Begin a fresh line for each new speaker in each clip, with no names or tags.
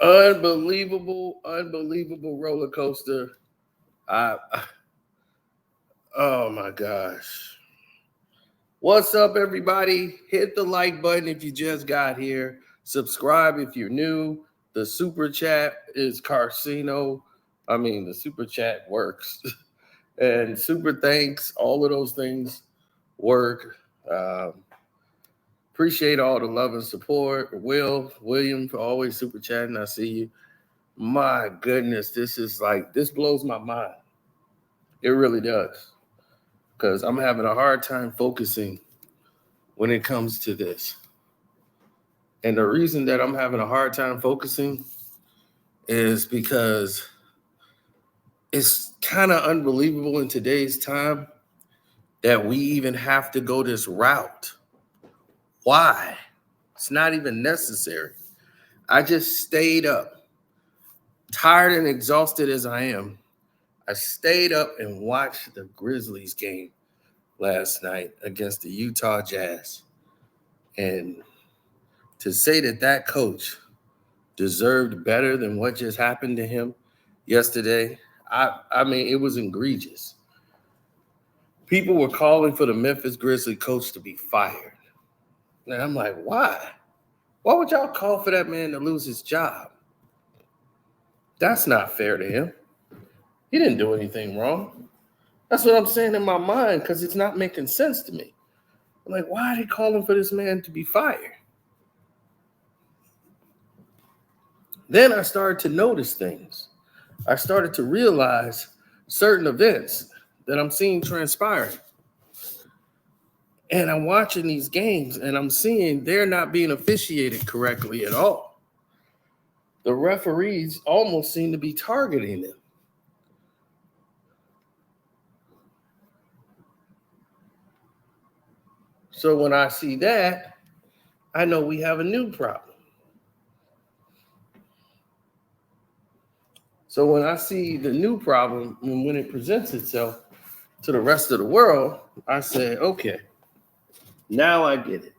Unbelievable roller coaster. I oh my gosh. What's up, everybody? Hit the like button if you just got here. Subscribe if you're new. The super chat is Carcino. The super chat works. And super thanks, all of those things work. Appreciate all the love and support. William, for always super chatting. I see you. My goodness, this blows my mind. It really does. Because I'm having a hard time focusing when it comes to this. And the reason that I'm having a hard time focusing is because it's kind of unbelievable in today's time that we even have to go this route. Why? It's not even necessary. I just stayed up, tired and exhausted as I am. I stayed up and watched the Grizzlies game last night against the Utah Jazz. And to say that coach deserved better than what just happened to him yesterday, it was egregious. People were calling for the Memphis Grizzlies coach to be fired. And I'm like, why? Why would y'all call for that man to lose his job? That's not fair to him. He didn't do anything wrong. That's what I'm saying in my mind, because it's not making sense to me. I'm like, why are they calling for this man to be fired? Then I started to notice things. I started to realize certain events that I'm seeing transpiring. And I'm watching these games, and I'm seeing they're not being officiated correctly at all. The referees almost seem to be targeting them. So when I see that, I know we have a new problem. So when I see the new problem, and when it presents itself to the rest of the world, I say, okay, now I get it.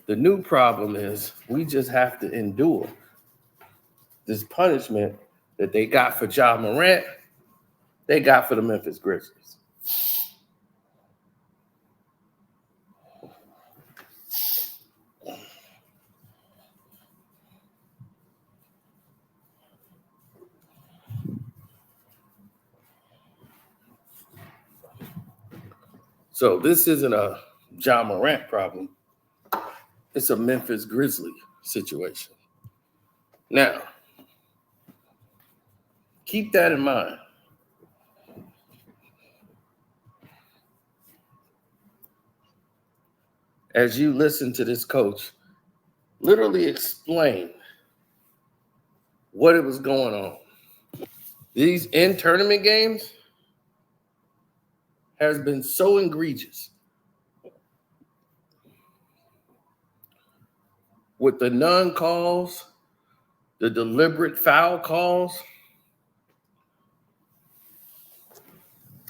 The new problem is we just have to endure this punishment that they got for Ja Morant, they got for the Memphis Grizzlies. So this isn't a Ja Morant problem. It's a Memphis Grizzlies situation. Now, keep that in mind. As you listen to this coach literally explain what it was going on. These in-tournament games has been so egregious. With the non-calls, the deliberate foul calls,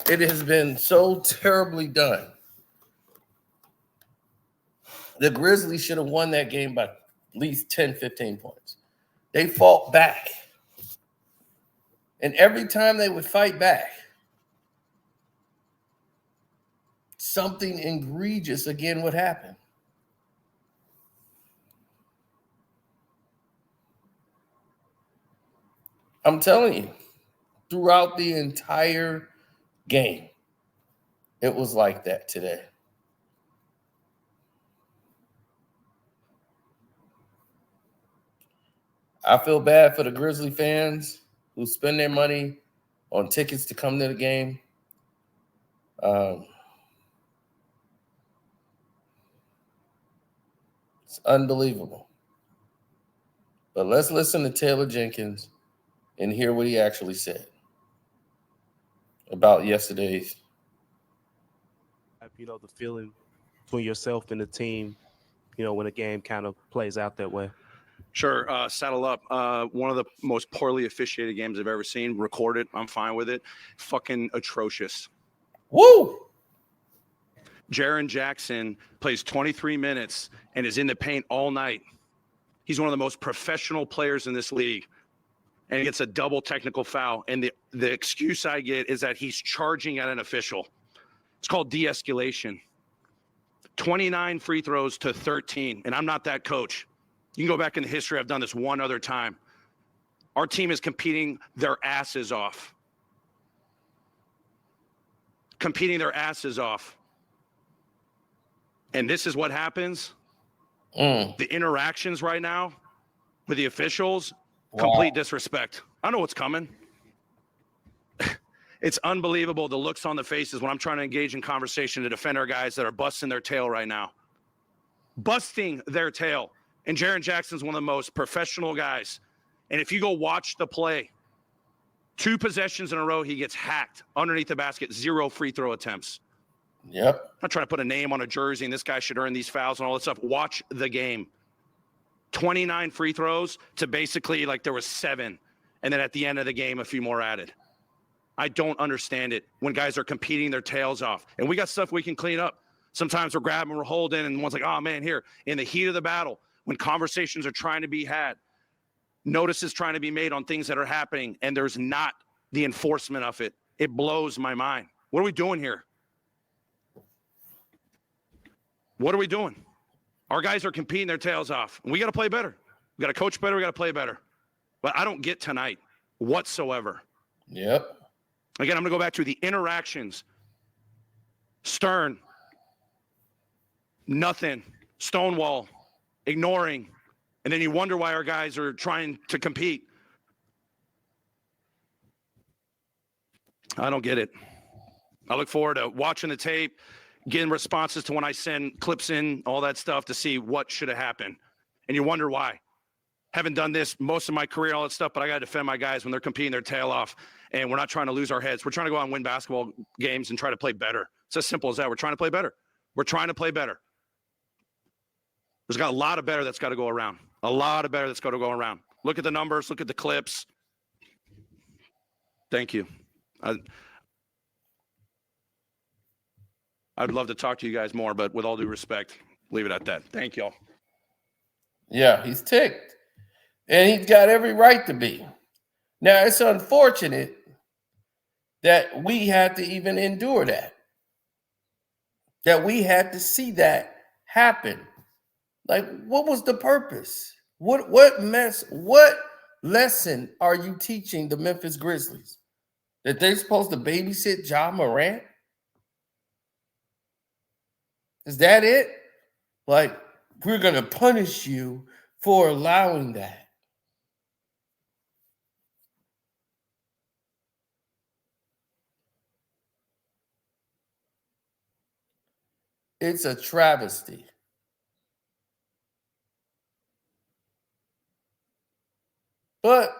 it has been so terribly done. The Grizzlies should have won that game by at least 10, 15 points. They fought back. And every time they would fight back, something egregious again would happen. I'm telling you, throughout the entire game, it was like that today. I feel bad for the Grizzly fans who spend their money on tickets to come to the game. It's unbelievable. But let's listen to Taylor Jenkins and hear what he actually said about yesterday's.
The feeling between yourself and the team, when a game kind of plays out that way.
Sure. Saddle up. One of the most poorly officiated games I've ever seen. Recorded. I'm fine with it. Fucking atrocious.
Woo!
Jaren Jackson plays 23 minutes and is in the paint all night. He's one of the most professional players in this league. And he gets a double technical foul. And the excuse I get is that he's charging at an official. It's called de-escalation. 29 free throws to 13. And I'm not that coach. You can go back in the history. I've done this one other time. Our team is competing their asses off. Competing their asses off. And this is what happens. The interactions right now with the officials, complete disrespect. I know what's coming. It's unbelievable the looks on the faces when I'm trying to engage in conversation to defend our guys that are busting their tail right now. Busting their tail. And Jaren Jackson's one of the most professional guys. And if you go watch the play, 2 possessions in a row, he gets hacked underneath the basket, 0 free throw attempts.
Yep.
I'm not trying to put a name on a jersey and this guy should earn these fouls and all that stuff. Watch the game. 29 free throws to basically like there was 7. And then at the end of the game, a few more added. I don't understand it when guys are competing their tails off. And we got stuff we can clean up. Sometimes we're grabbing, we're holding, and one's like, oh, man, here. In the heat of the battle, when conversations are trying to be had, notices trying to be made on things that are happening, and there's not the enforcement of it. It blows my mind. What are we doing here? What are we doing? Our guys are competing their tails off. And we got to play better. We got to coach better. We got to play better. But I don't get tonight whatsoever.
Yep.
Again, I'm going to go back to the interactions. Stern. Nothing. Stonewall. Ignoring. And then you wonder why our guys are trying to compete. I don't get it. I look forward to watching the tape, getting responses to when I send clips in, all that stuff to see what should have happened. And you wonder why. Haven't done this most of my career, all that stuff, but I got to defend my guys when they're competing their tail off. And we're not trying to lose our heads. We're trying to go out and win basketball games and try to play better. It's as simple as that. We're trying to play better. We're trying to play better. There's got a lot of better that's got to go around. A lot of better that's got to go around. Look at the numbers. Look at the clips. Thank you. I'd love to talk to you guys more, but with all due respect, leave it at that. Thank y'all.
Yeah, he's ticked. And he's got every right to be. Now, it's unfortunate that we had to even endure that. That we had to see that happen. Like, what was the purpose? What lesson are you teaching the Memphis Grizzlies? That they're supposed to babysit Ja Morant? Is that it? Like, we're going to punish you for allowing that. It's a travesty. But,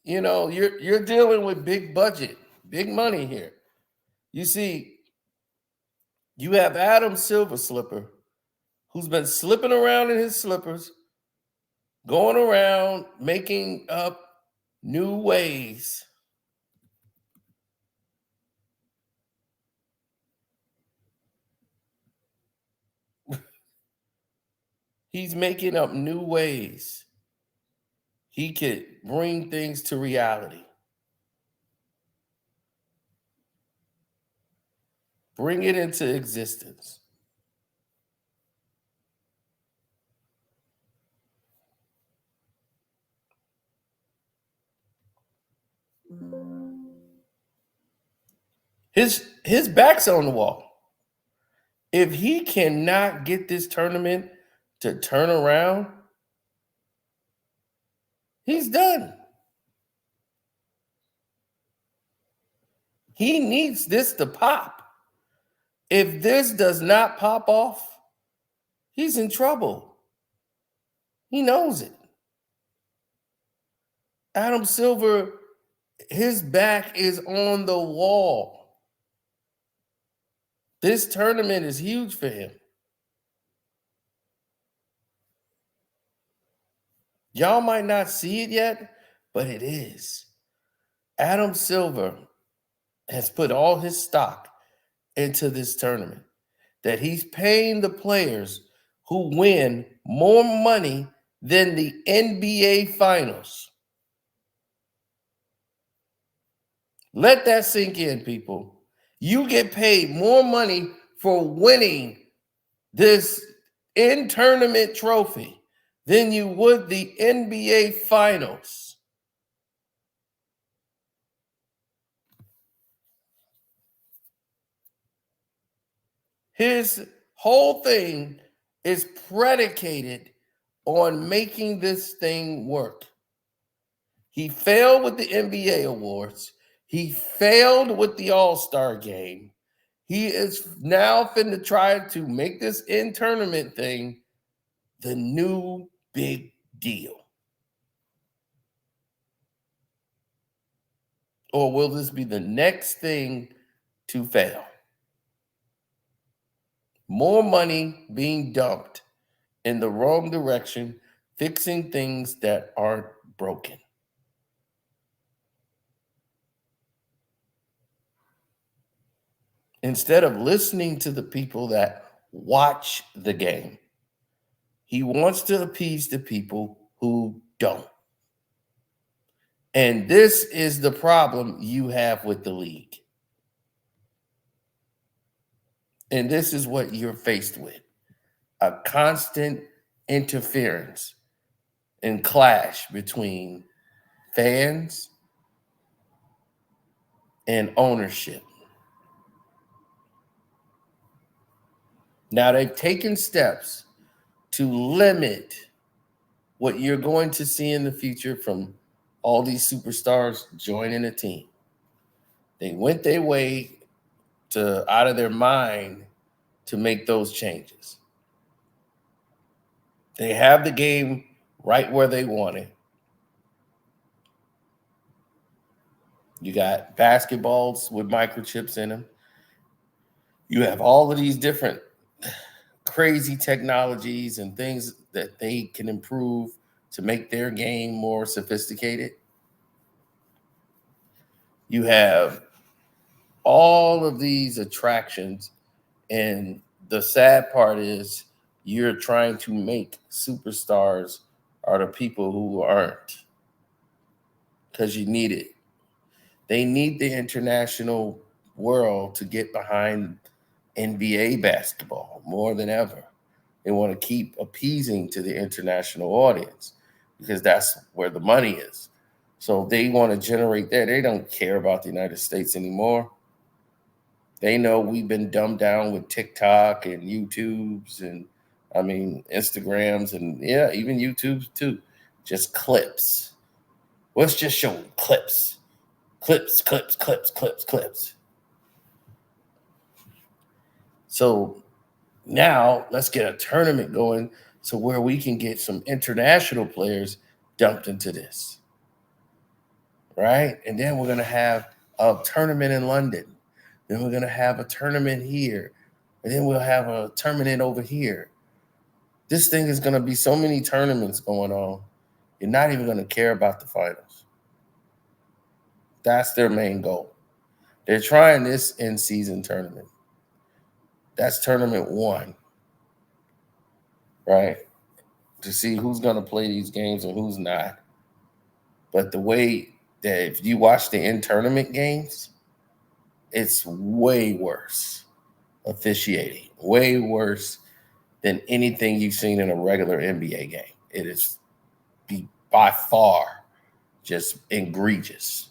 you know, you're dealing with big budget, big money here. You see, you have Adam Silver Slipper, who's been slipping around in his slippers, going around making up new ways. He's making up new ways. He could bring things to reality. Bring it into existence. His back's on the wall. If he cannot get this tournament to turn around, he's done. He needs this to pop. If this does not pop off, he's in trouble. He knows it. Adam Silver, his back is on the wall. This tournament is huge for him. Y'all might not see it yet, but it is. Adam Silver has put all his stock into this tournament, that he's paying the players who win more money than the NBA Finals. Let that sink in, people. You get paid more money for winning this in-tournament trophy than you would the NBA Finals. His whole thing is predicated on making this thing work. He failed with the NBA awards. He failed with the All-Star game. He is now finna try to make this in-tournament thing the new big deal. Or will this be the next thing to fail? More money being dumped in the wrong direction, fixing things that aren't broken. Instead of listening to the people that watch the game, he wants to appease the people who don't. And this is the problem you have with the league. And this is what you're faced with: a constant interference and clash between fans and ownership. Now, they've taken steps to limit what you're going to see in the future from all these superstars joining a team. They went their way to out of their mind to make those changes. They have the game right where they want it. You got basketballs with microchips in them. You have all of these different crazy technologies and things that they can improve to make their game more sophisticated. You have all of these attractions, and the sad part is you're trying to make superstars are the people who aren't, because you need it. They need the international world to get behind NBA basketball more than ever. They want to keep appeasing to the international audience because that's where the money is. So they want to generate that. They don't care about the United States anymore. They know we've been dumbed down with TikTok and YouTubes and Instagrams and even YouTubes too. Just clips. Let's just show them clips. Clips. So now let's get a tournament going so where we can get some international players dumped into this. Right? And then we're going to have a tournament in London. Then we're going to have a tournament here. And then we'll have a tournament over here. This thing is going to be so many tournaments going on. You're not even going to care about the finals. That's their main goal. They're trying this in-season tournament. That's tournament 1, right? To see who's going to play these games and who's not. But the way that if you watch the in-tournament games, it's way worse officiating, way worse than anything you've seen in a regular NBA game. It is by far just egregious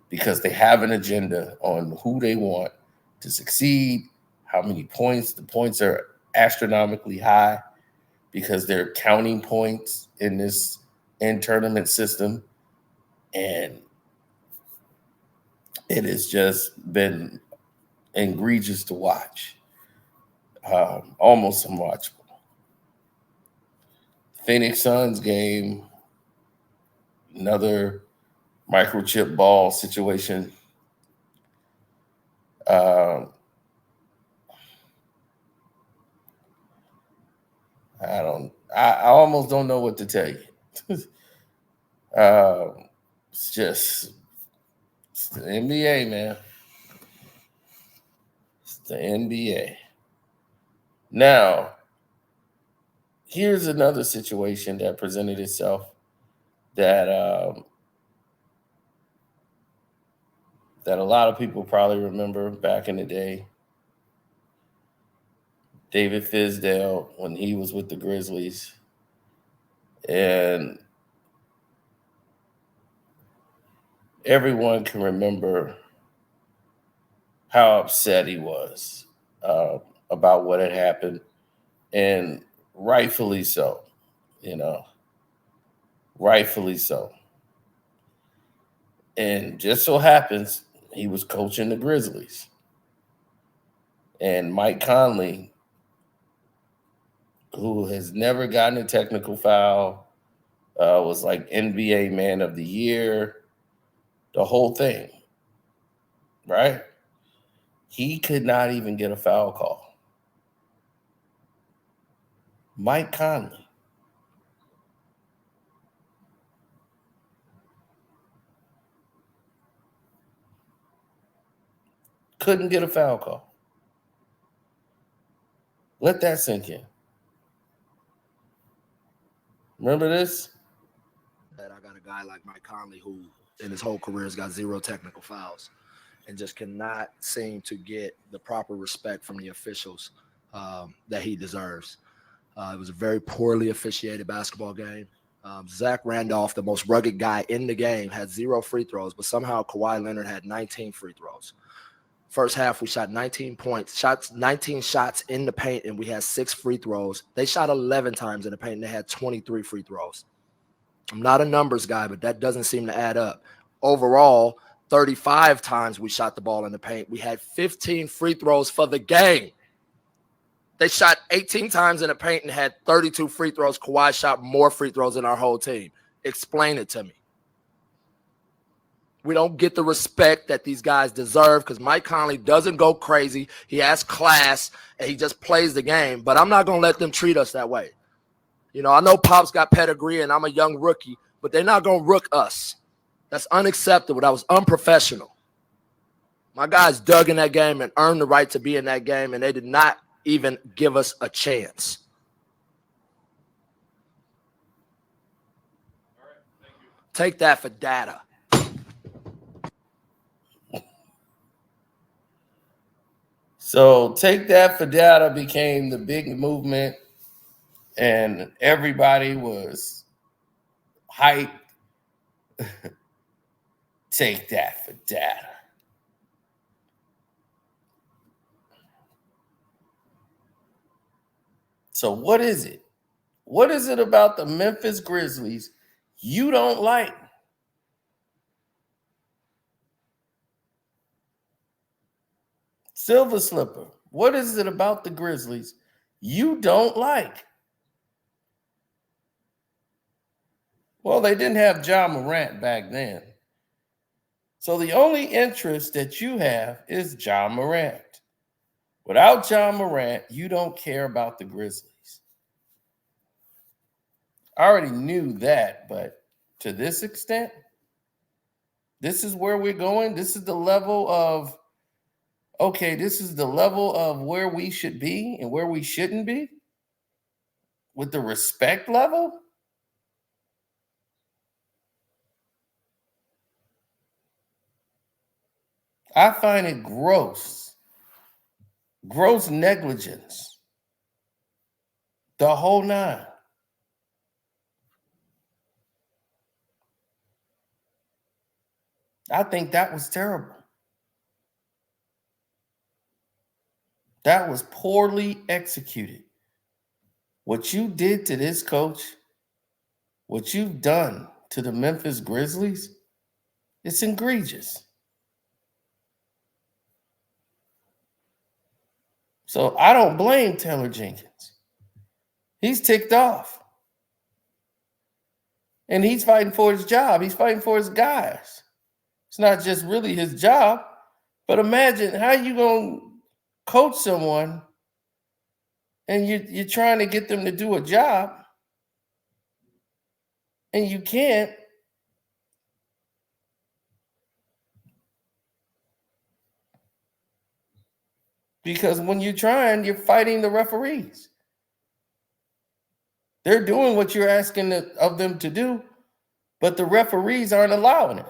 because they have an agenda on who they want to succeed, how many points. The points are astronomically high because they're counting points in this in-tournament system. And it has just been egregious to watch, almost unwatchable. Phoenix Suns game, another microchip ball situation. I almost don't know what to tell you. It's the NBA, man. It's the NBA. Now, here's another situation that presented itself that that a lot of people probably remember back in the day. David Fizdale, when he was with the Grizzlies, and everyone can remember how upset he was about what had happened, and rightfully so, rightfully so. And just so happens he was coaching the Grizzlies. And Mike Conley, who has never gotten a technical foul, was like NBA Man of the Year, the whole thing, right? He could not even get a foul call. Mike Conley. Couldn't get a foul call. Let that sink in. Remember this?
That I got a guy like Mike Conley who in his whole career has got 0 technical fouls and just cannot seem to get the proper respect from the officials that he deserves. It was a very poorly officiated basketball game. Zach Randolph, the most rugged guy in the game, had 0 free throws, but somehow Kawhi Leonard had 19 free throws. First half, we shot 19 shots in the paint, and we had 6 free throws. They shot 11 times in the paint, and they had 23 free throws. I'm not a numbers guy, but that doesn't seem to add up. Overall, 35 times we shot the ball in the paint. We had 15 free throws for the game. They shot 18 times in the paint and had 32 free throws. Kawhi shot more free throws than our whole team. Explain it to me. We don't get the respect that these guys deserve because Mike Conley doesn't go crazy. He has class, and he just plays the game. But I'm not going to let them treat us that way. I know Pop's got pedigree, and I'm a young rookie, but they're not going to rook us. That's unacceptable. That was unprofessional. My guys dug in that game and earned the right to be in that game, and they did not even give us a chance.
All right, thank you.
Take that for data.
So Take That for Data became the big movement, and everybody was hyped. Take that for data. So what is it? What is it about the Memphis Grizzlies you don't like? Silver Slipper, what is it about the Grizzlies you don't like? Well, they didn't have Ja Morant back then. So the only interest that you have is Ja Morant. Without Ja Morant, you don't care about the Grizzlies. I already knew that, but to this extent, this is where we're going. This is the level of, this is the level of where we should be and where we shouldn't be with the respect level. I find it gross negligence, the whole 9. I think that was terrible. That was poorly executed. What you did to this coach, what you've done to the Memphis Grizzlies, it's egregious. So I don't blame Taylor Jenkins. He's ticked off. And he's fighting for his job. He's fighting for his guys. It's not just really his job, but imagine how you going to coach someone and you're trying to get them to do a job and you can't. Because when you're trying, you're fighting the referees. They're doing what you're asking of them to do, but the referees aren't allowing it.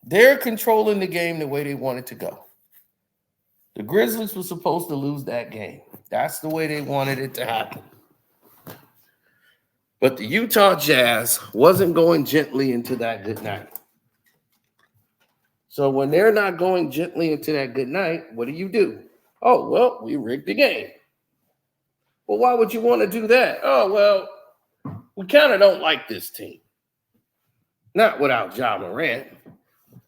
They're controlling the game the way they want it to go. The Grizzlies were supposed to lose that game. That's the way they wanted it to happen. But the Utah Jazz wasn't going gently into that good night. So when they're not going gently into that good night, what do? Oh, well, we rigged the game. Well, why would you want to do that? Oh, well, we kind of don't like this team. Not without Ja Morant.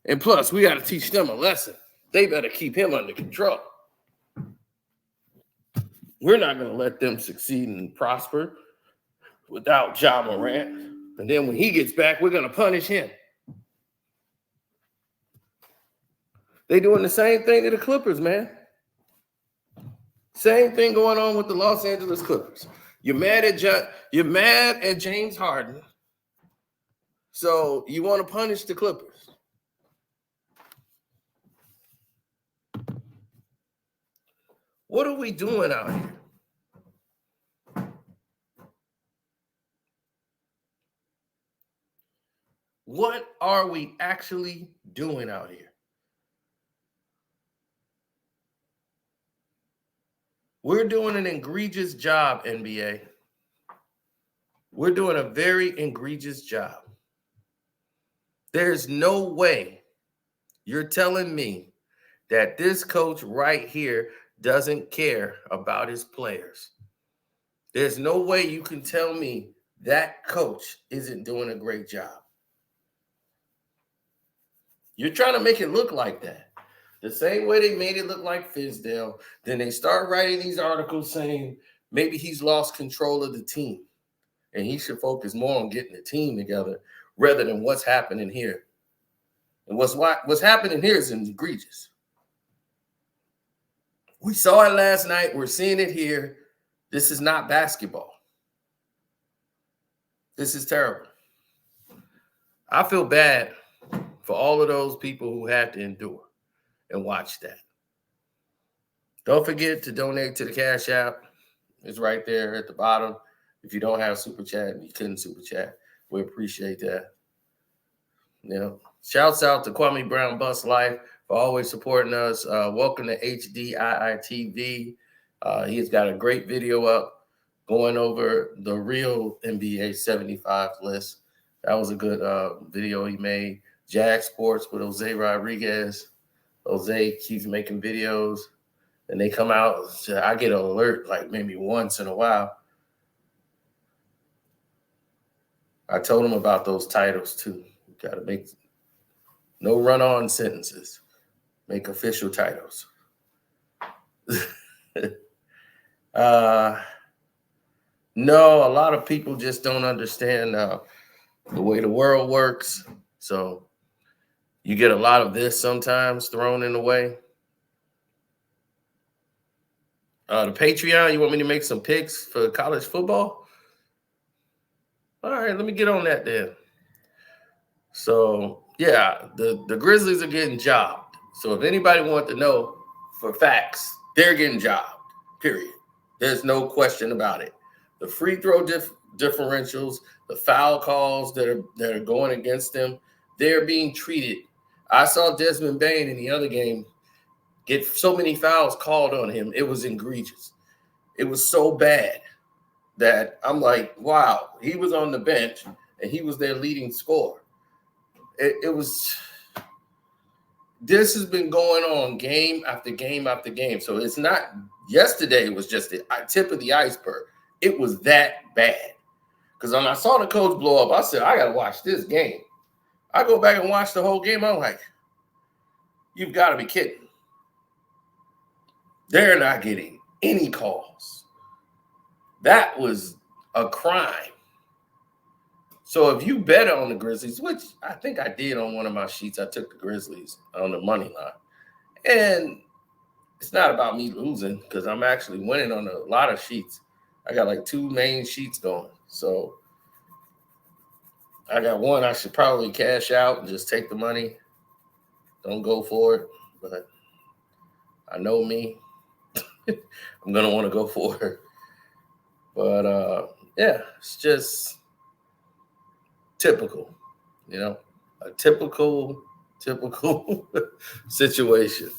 And plus, we got to teach them a lesson. They better keep him under control. We're not going to let them succeed and prosper without Ja Morant. And then when he gets back, we're going to punish him. They doing the same thing to the Clippers, man. Same thing going on with the Los Angeles Clippers. You're mad at James Harden. So you want to punish the Clippers. What are we doing out here? What are we actually doing out here? We're doing an egregious job, NBA. We're doing a very egregious job. There's no way you're telling me that this coach right here doesn't care about his players. There's no way you can tell me that coach isn't doing a great job. You're trying to make it look like that. The same way they made it look like Fizdale. Then they start writing these articles saying maybe he's lost control of the team and he should focus more on getting the team together rather than what's happening here. And what's happening here is egregious. We saw it last night. We're seeing it here. This is not basketball. This is terrible. I feel bad for all of those people who had to endure and watch that. Don't forget to donate to the Cash App. It's right there at the bottom. If you don't have Super Chat, you couldn't Super Chat. We appreciate that. You know, shouts out to Kwame Brown Bus Life for always supporting us. Welcome to HDII TV. He has got a great video up going over the real NBA 75 list. That was a good video he made. Jag Sports with Jose Rodriguez. Jose keeps making videos, and they come out. I get an alert like maybe once in a while. I told him about those titles too. You got to make no run-on sentences. Make official titles. No, a lot of people just don't understand the way the world works. So you get a lot of this sometimes thrown in the way. The Patreon, you want me to make some picks for college football? All right, let me get on that then. So, yeah, the Grizzlies are getting jobbed. So if anybody wants to know for facts, they're getting jobbed, period. There's no question about it. The free throw differentials, the foul calls that are going against them, they're being treated. I saw Desmond Bane in the other game get so many fouls called on him. It was egregious. It was so bad that I'm like, wow, he was on the bench and he was their leading scorer. This has been going on game after game after game. So it's not, yesterday was just the tip of the iceberg. It was that bad. Because when I saw the coach blow up, I said, I got to watch this game. I go back and watch the whole game. I'm like, you've got to be kidding. They're not getting any calls. That was a crime. So if you bet on the Grizzlies, which I think I did on one of my sheets, I took the Grizzlies on the money line. And it's not about me losing because I'm actually winning on a lot of sheets. I got like 2 main sheets going. So I got one I should probably cash out and just take the money. Don't go for it. But I know me. I'm going to want to go for it. But yeah, it's just typical, a typical situation.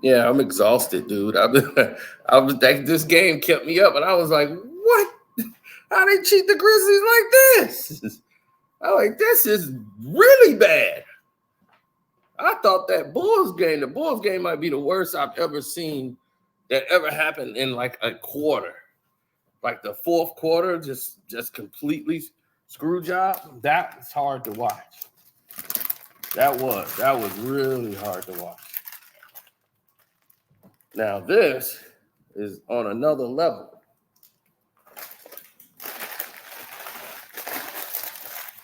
Yeah, I'm exhausted, dude. I was like, this game kept me up, and I was like, what? How they cheat the Grizzlies like this? I was like, this is really bad. I thought the Bulls game might be the worst I've ever seen that ever happened in like a quarter. Like the fourth quarter, just completely screw job. That was hard to watch. That was really hard to watch. Now this is on another level.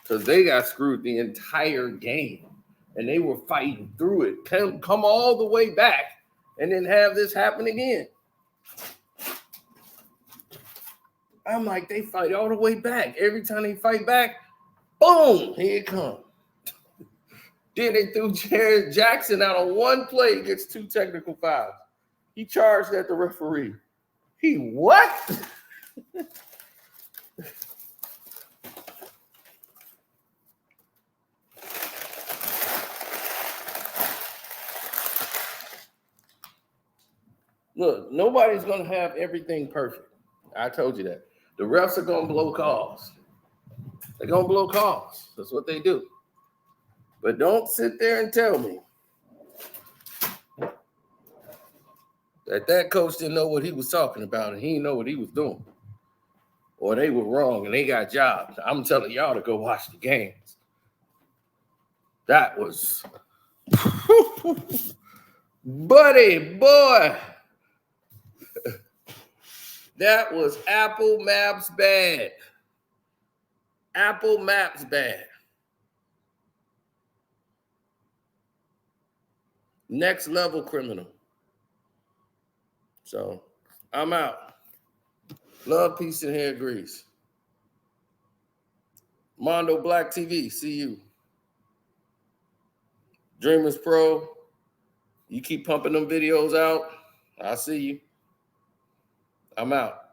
Because they got screwed the entire game. And they were fighting through it. Come all the way back and then have this happen again. I'm like, they fight all the way back. Every time they fight back, boom, here it comes. Then they threw Jared Jackson out on one play, gets 2 technical fouls. He charged at the referee. He what? Look, nobody's going to have everything perfect. I told you that. The refs are going to blow calls. They're going to blow calls. That's what they do. But don't sit there and tell me that coach didn't know what he was talking about and he didn't know what he was doing. Or they were wrong and they got jobs. I'm telling y'all to go watch the games. That was, buddy, boy. That was Apple Maps bad. Apple Maps bad. Next level criminal. So I'm out. Love, peace, and hair grease. Mondo Black TV, see you. Dreamers Pro, you keep pumping them videos out. I'll see you. I'm out.